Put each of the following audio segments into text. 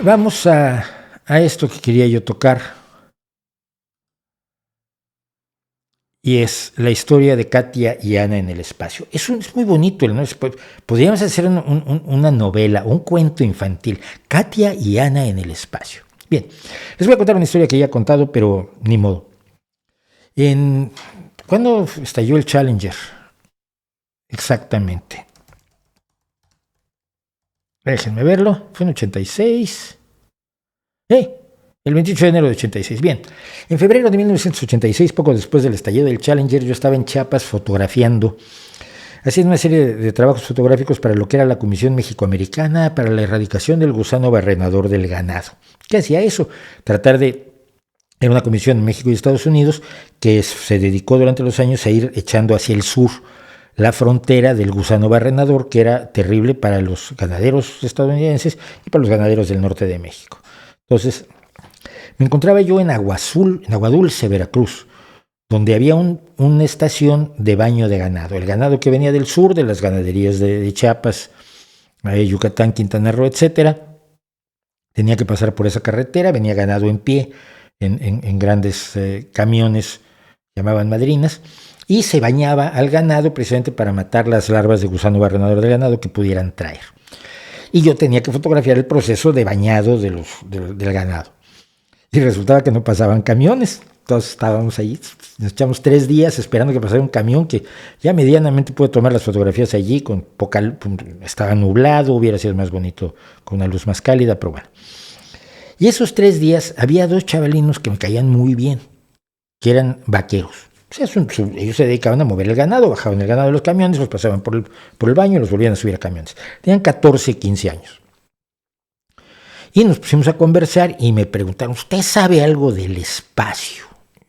Vamos a esto que quería yo tocar, y es la historia de Katia y Ana en el espacio. Es muy bonito, ¿no? Podríamos hacer una novela, un cuento infantil, Katia y Ana en el espacio. Bien, les voy a contar una historia que ya he contado, pero ni modo. ¿Cuándo estalló el Challenger? Exactamente. Déjenme verlo. Fue en 86. El 28 de enero de 86. Bien, en febrero de 1986, poco después del estallido del Challenger, yo estaba en Chiapas fotografiando, haciendo una serie de trabajos fotográficos para lo que era la Comisión Mexicoamericana para la Erradicación del Gusano Barrenador del Ganado. ¿Qué hacía eso? Era una comisión en México y Estados Unidos que se dedicó durante los años a ir echando hacia el sur la frontera del gusano barrenador, que era terrible para los ganaderos estadounidenses y para los ganaderos del norte de México. Entonces, me encontraba yo en Agua Dulce, Veracruz, donde había una estación de baño de ganado. El ganado que venía del sur, de las ganaderías de Chiapas, Yucatán, Quintana Roo, etcétera, tenía que pasar por esa carretera, venía ganado en pie, en grandes camiones, llamaban madrinas, y se bañaba al ganado precisamente para matar las larvas de gusano barrenador del ganado que pudieran traer. Y yo tenía que fotografiar el proceso de bañado del ganado. Y resultaba que no pasaban camiones. Entonces estábamos allí, nos echamos 3 días esperando que pasara un camión que ya medianamente pude tomar las fotografías allí, estaba nublado, hubiera sido más bonito con una luz más cálida, pero bueno. Y esos 3 días había 2 chavalinos que me caían muy bien, que eran vaqueros. O sea, ellos se dedicaban a mover el ganado, bajaban el ganado de los camiones, los pasaban por el baño y los volvían a subir a camiones. Tenían 14, 15 años. Y nos pusimos a conversar y me preguntaron, ¿usted sabe algo del espacio?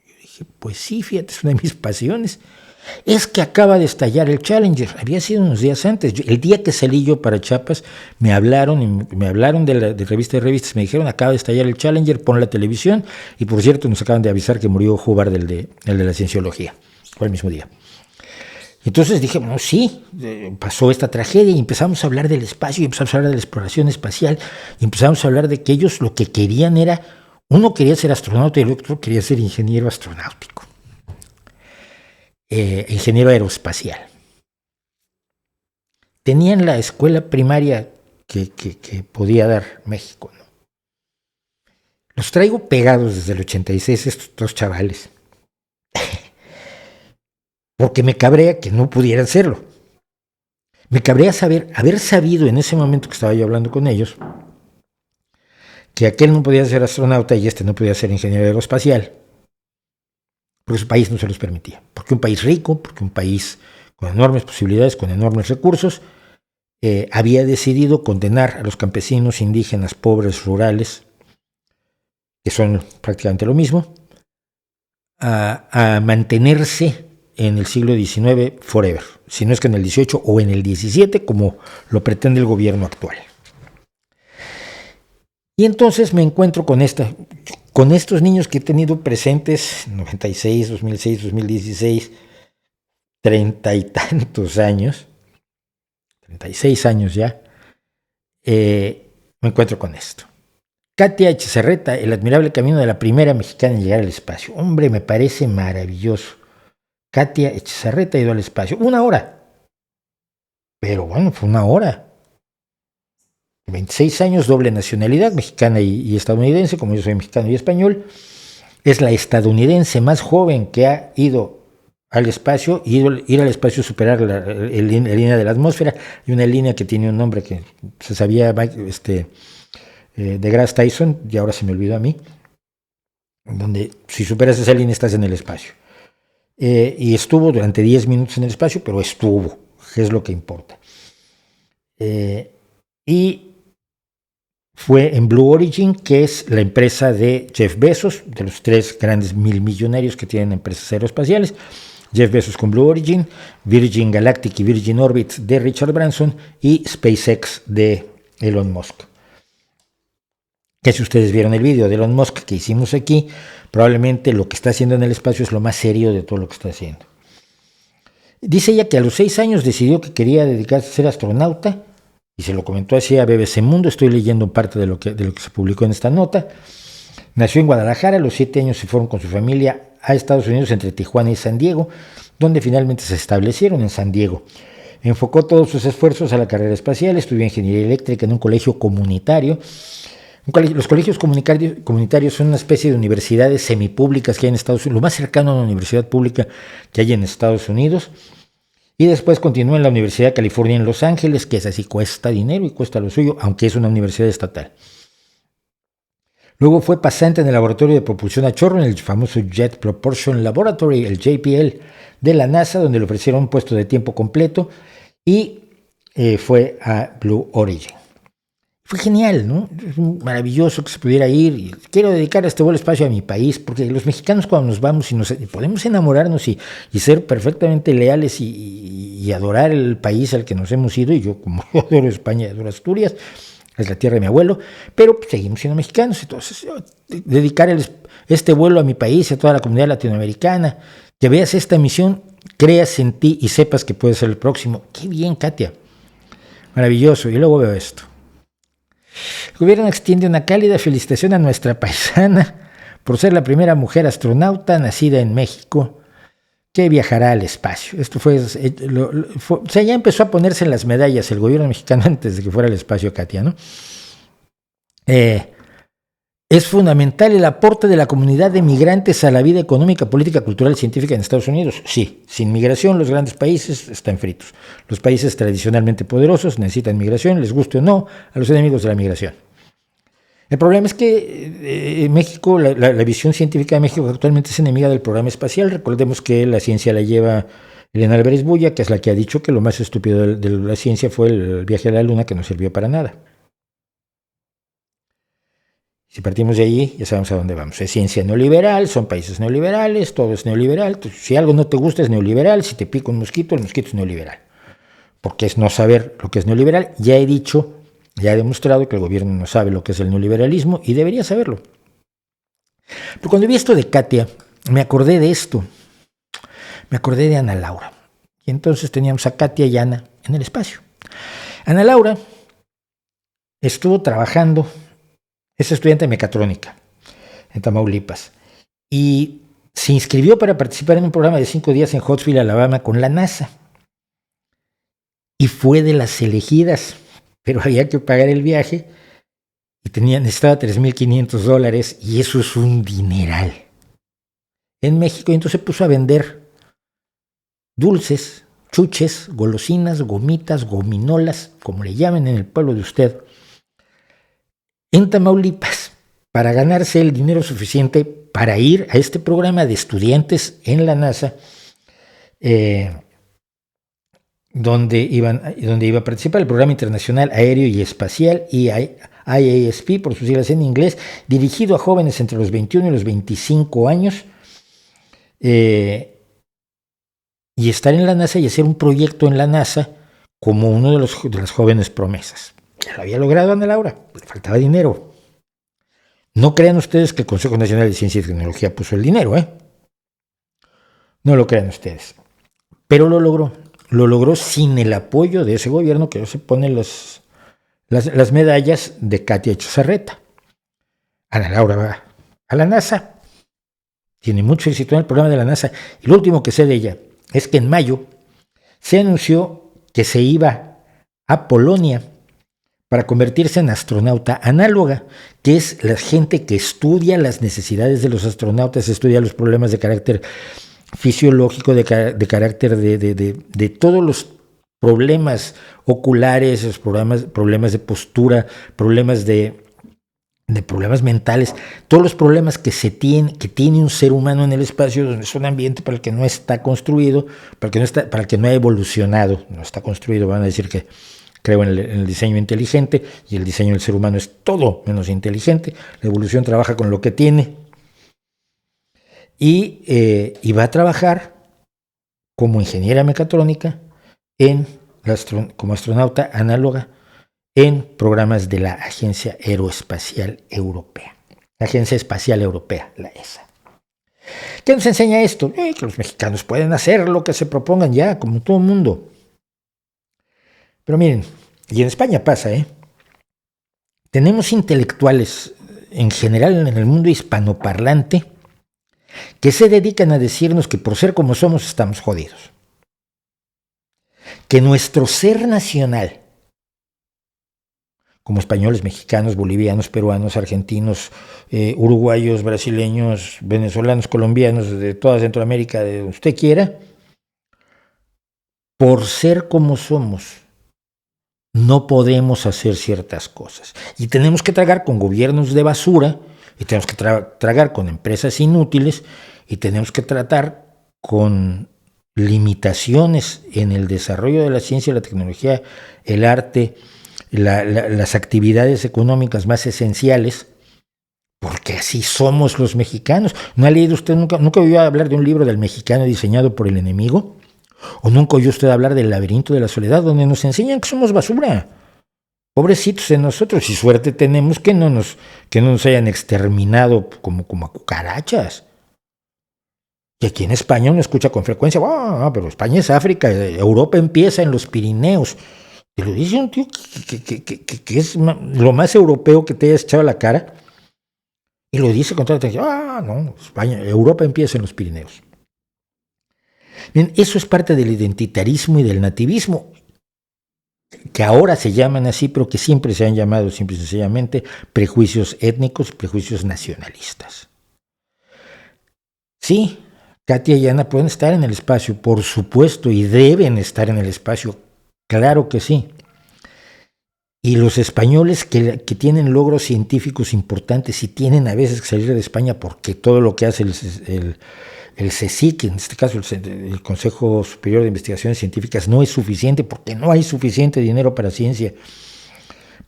Yo dije, pues sí, fíjate, es una de mis pasiones. Es que acaba de estallar el Challenger. Había sido unos días antes. El día que salí yo para Chiapas, me hablaron de revista de revistas, me dijeron, acaba de estallar el Challenger, pon la televisión. Y por cierto, nos acaban de avisar que murió Hubbard, el de la cienciología. Fue el mismo día. Entonces dije, bueno, sí, pasó esta tragedia y empezamos a hablar del espacio, y empezamos a hablar de la exploración espacial, y empezamos a hablar de que ellos lo que querían era, uno quería ser astronauta y el otro quería ser ingeniero astronáutico, ingeniero aeroespacial. Tenían la escuela primaria que podía dar México, ¿no? Los traigo pegados desde el 86, estos 2 chavales. Porque me cabrea que no pudieran hacerlo. Me cabrea haber sabido en ese momento que estaba yo hablando con ellos, que aquel no podía ser astronauta y este no podía ser ingeniero aeroespacial, porque su país no se los permitía. Porque un país rico, porque un país con enormes posibilidades, con enormes recursos, había decidido condenar a los campesinos, indígenas, pobres, rurales, que son prácticamente lo mismo, a mantenerse en el siglo XIX forever, si no es que en el XVIII o en el XVII, como lo pretende el gobierno actual. Y entonces me encuentro con estos niños que he tenido presentes, 96, 2006, 2016, 30 y tantos años, 36 años ya, me encuentro con esto. Katia Echezarreta, el admirable camino de la primera mexicana en llegar al espacio. Hombre, me parece maravilloso. Katia Echezarreta ha ido al espacio. 1 hora. Pero bueno, fue 1 hora. 26 años, doble nacionalidad, mexicana y estadounidense, como yo soy mexicano y español. Es la estadounidense más joven que ha ido al espacio, y ir al espacio, superar la línea de la atmósfera. Y una línea que tiene un nombre que se sabía, deGrasse Tyson, y ahora se me olvidó a mí, donde si superas esa línea estás en el espacio. Y estuvo durante 10 minutos en el espacio, pero estuvo, que es lo que importa. Y fue en Blue Origin, que es la empresa de Jeff Bezos, de los 3 grandes millonarios que tienen empresas aeroespaciales. Jeff Bezos con Blue Origin, Virgin Galactic y Virgin Orbit de Richard Branson y SpaceX de Elon Musk. Que si ustedes vieron el video de Elon Musk que hicimos aquí, probablemente lo que está haciendo en el espacio es lo más serio de todo lo que está haciendo. Dice ella que a los 6 años decidió que quería dedicarse a ser astronauta y se lo comentó así a BBC Mundo. Estoy leyendo parte de lo que se publicó en esta nota. Nació en Guadalajara, a los 7 años se fueron con su familia a Estados Unidos entre Tijuana y San Diego, donde finalmente se establecieron en San Diego. Enfocó todos sus esfuerzos a la carrera espacial, estudió ingeniería eléctrica en un colegio comunitario. Los colegios comunitarios son una especie de universidades semipúblicas que hay en Estados Unidos, lo más cercano a una universidad pública que hay en Estados Unidos. Y después continuó en la Universidad de California en Los Ángeles, que es así, cuesta dinero y cuesta lo suyo, aunque es una universidad estatal. Luego fue pasante en el laboratorio de propulsión a chorro en el famoso Jet Propulsion Laboratory, el JPL, de la NASA, donde le ofrecieron un puesto de tiempo completo, y fue a Blue Origin. Fue genial, ¿no? Es maravilloso que se pudiera ir. Y quiero dedicar este vuelo espacio a mi país, porque los mexicanos cuando nos vamos y podemos enamorarnos y ser perfectamente leales y adorar el país al que nos hemos ido, y yo como yo adoro España y adoro Asturias, es la tierra de mi abuelo, pero seguimos siendo mexicanos. Entonces, dedicar este vuelo a mi país y a toda la comunidad latinoamericana, que veas esta misión, creas en ti y sepas que puedes ser el próximo. Qué bien, Katia. Maravilloso. Y luego veo esto. El gobierno extiende una cálida felicitación a nuestra paisana por ser la primera mujer astronauta nacida en México que viajará al espacio. Esto fue, o sea, ya empezó a ponerse en las medallas el gobierno mexicano antes de que fuera al espacio, Katia, ¿no? Es fundamental el aporte de la comunidad de migrantes a la vida económica, política, cultural y científica en Estados Unidos. Sí, sin migración los grandes países están fritos. Los países tradicionalmente poderosos necesitan migración, les guste o no, a los enemigos de la migración. El problema es que México, la visión científica de México actualmente es enemiga del programa espacial. Recordemos que la ciencia la lleva Elena Álvarez Bulla, que es la que ha dicho que lo más estúpido de la ciencia fue el viaje a la Luna, que no sirvió para nada. Si partimos de allí, ya sabemos a dónde vamos. Es ciencia neoliberal, son países neoliberales, todo es neoliberal. Entonces, si algo no te gusta es neoliberal, si te pica un mosquito, el mosquito es neoliberal. Porque es no saber lo que es neoliberal. Ya he dicho, ya he demostrado que el gobierno no sabe lo que es el neoliberalismo y debería saberlo. Pero cuando vi esto de Katia, me acordé de esto. Me acordé de Ana Laura. Y entonces teníamos a Katia y Ana en el espacio. Ana Laura estuvo trabajando. Es estudiante de mecatrónica en Tamaulipas y se inscribió para participar en un programa de 5 días en Huntsville, Alabama, con la NASA. Y fue de las elegidas, pero había que pagar el viaje y necesitaba $3,500 y eso es un dineral en México. Y entonces se puso a vender dulces, chuches, golosinas, gomitas, gominolas, como le llamen en el pueblo de usted, en Tamaulipas, para ganarse el dinero suficiente para ir a este programa de estudiantes en la NASA, donde iba a participar el Programa Internacional Aéreo y Espacial, IASP, por sus siglas en inglés, dirigido a jóvenes entre los 21 y los 25 años, y estar en la NASA y hacer un proyecto en la NASA como uno de las jóvenes promesas. Ya lo había logrado Ana Laura, le faltaba dinero. No crean ustedes que el Consejo Nacional de Ciencia y Tecnología puso el dinero, ¿eh? No lo crean ustedes. Pero lo logró. Lo logró sin el apoyo de ese gobierno que se pone las medallas de Katia Echazarreta. Ana Laura va a la NASA. Tiene mucho éxito en el programa de la NASA. Y lo último que sé de ella es que en mayo se anunció que se iba a Polonia para convertirse en astronauta análoga, que es la gente que estudia las necesidades de los astronautas, estudia los problemas de carácter fisiológico, de carácter de todos los problemas oculares, los problemas de postura, problemas problemas mentales, todos los problemas que tiene un ser humano en el espacio, donde es un ambiente para el que no está construido, para el que no ha evolucionado, no está construido. Van a decir que creo en el diseño inteligente, y el diseño del ser humano es todo menos inteligente. La evolución trabaja con lo que tiene. Y va a trabajar como ingeniera mecatrónica como astronauta análoga en programas de la Agencia Aeroespacial Europea. La Agencia Espacial Europea, la ESA. ¿Qué nos enseña esto? Que los mexicanos pueden hacer lo que se propongan ya, como todo el mundo. Pero miren, y en España pasa, tenemos intelectuales en general en el mundo hispanoparlante que se dedican a decirnos que por ser como somos estamos jodidos. Que nuestro ser nacional, como españoles, mexicanos, bolivianos, peruanos, argentinos, uruguayos, brasileños, venezolanos, colombianos, de toda Centroamérica, de donde usted quiera, por ser como somos, no podemos hacer ciertas cosas. Y tenemos que tragar con gobiernos de basura, y tenemos que tragar con empresas inútiles, y tenemos que tratar con limitaciones en el desarrollo de la ciencia, la tecnología, el arte, las actividades económicas más esenciales, porque así somos los mexicanos. ¿No ha leído usted nunca oyó hablar de un libro del mexicano diseñado por el enemigo? ¿O nunca oyó usted hablar del laberinto de la soledad, donde nos enseñan que somos basura? Pobrecitos de nosotros, y suerte tenemos que no nos hayan exterminado como a cucarachas. Y aquí en España uno escucha con frecuencia, pero España es África, Europa empieza en los Pirineos. Te lo dice un tío que es lo más europeo que te hayas echado a la cara. Y lo dice con toda atención, no, España, Europa empieza en los Pirineos. Bien, eso es parte del identitarismo y del nativismo, que ahora se llaman así, pero que siempre se han llamado simple y sencillamente prejuicios étnicos, prejuicios nacionalistas. Sí, Katia y Ana pueden estar en el espacio, por supuesto, y deben estar en el espacio, claro que sí. Y los españoles que tienen logros científicos importantes y tienen a veces que salir de España porque todo lo que hace el CSIC, en este caso el Consejo Superior de Investigaciones Científicas, no es suficiente porque no hay suficiente dinero para ciencia.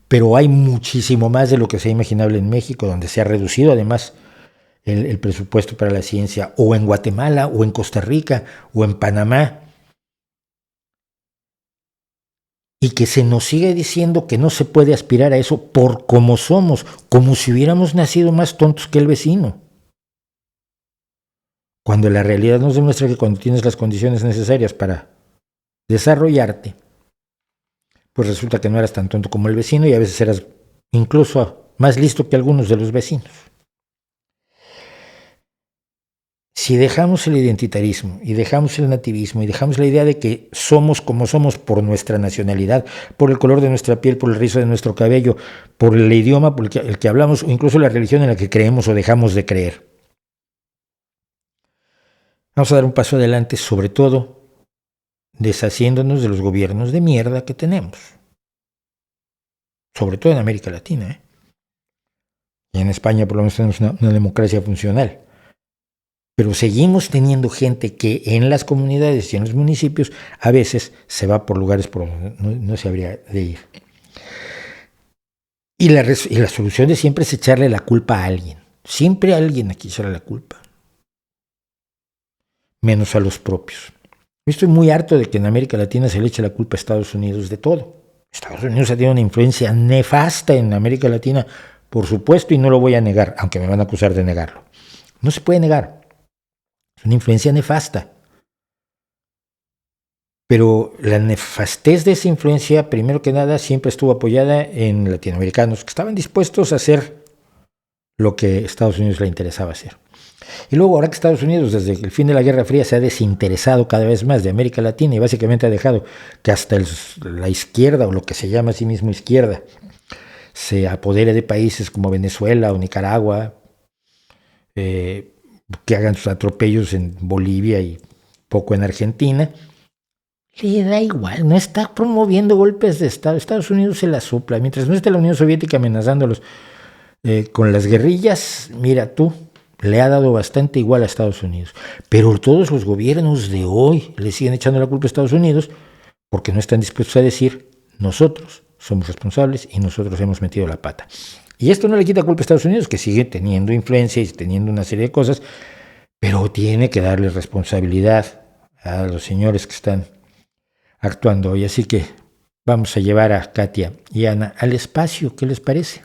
Pero hay muchísimo más de lo que sea imaginable en México, donde se ha reducido además el presupuesto para la ciencia, o en Guatemala, o en Costa Rica, o en Panamá. Y que se nos sigue diciendo que no se puede aspirar a eso por como somos, como si hubiéramos nacido más tontos que el vecino. Cuando la realidad nos demuestra que cuando tienes las condiciones necesarias para desarrollarte, pues resulta que no eras tan tonto como el vecino y a veces eras incluso más listo que algunos de los vecinos. Si dejamos el identitarismo y dejamos el nativismo y dejamos la idea de que somos como somos por nuestra nacionalidad, por el color de nuestra piel, por el rizo de nuestro cabello, por el idioma por el que hablamos, o incluso la religión en la que creemos o dejamos de creer, vamos a dar un paso adelante, sobre todo deshaciéndonos de los gobiernos de mierda que tenemos, sobre todo en América Latina, y en España por lo menos tenemos una democracia funcional. Pero seguimos teniendo gente que en las comunidades y en los municipios a veces se va por lugares por donde no se habría de ir. Y la solución de siempre es echarle la culpa a alguien. Siempre a alguien aquí echarle la culpa. Menos a los propios. Yo estoy muy harto de que en América Latina se le eche la culpa a Estados Unidos de todo. Estados Unidos ha tenido una influencia nefasta en América Latina, por supuesto, y no lo voy a negar, aunque me van a acusar de negarlo. No se puede negar. Es una influencia nefasta. Pero la nefastez de esa influencia, primero que nada, siempre estuvo apoyada en latinoamericanos que estaban dispuestos a hacer lo que a Estados Unidos le interesaba hacer. Y luego, ahora que Estados Unidos, desde el fin de la Guerra Fría, se ha desinteresado cada vez más de América Latina y básicamente ha dejado que hasta la izquierda, o lo que se llama a sí mismo izquierda, se apodere de países como Venezuela o Nicaragua, que hagan sus atropellos en Bolivia y poco en Argentina, le da igual, no está promoviendo golpes de Estado. Estados Unidos se la sopla. Mientras no esté la Unión Soviética amenazándolos con las guerrillas, mira tú, le ha dado bastante igual a Estados Unidos. Pero todos los gobiernos de hoy le siguen echando la culpa a Estados Unidos porque no están dispuestos a decir, nosotros somos responsables y nosotros hemos metido la pata. Y esto no le quita culpa a Estados Unidos, que sigue teniendo influencia y teniendo una serie de cosas, pero tiene que darle responsabilidad a los señores que están actuando hoy. Así que vamos a llevar a Katia y Ana al espacio. ¿Qué les parece?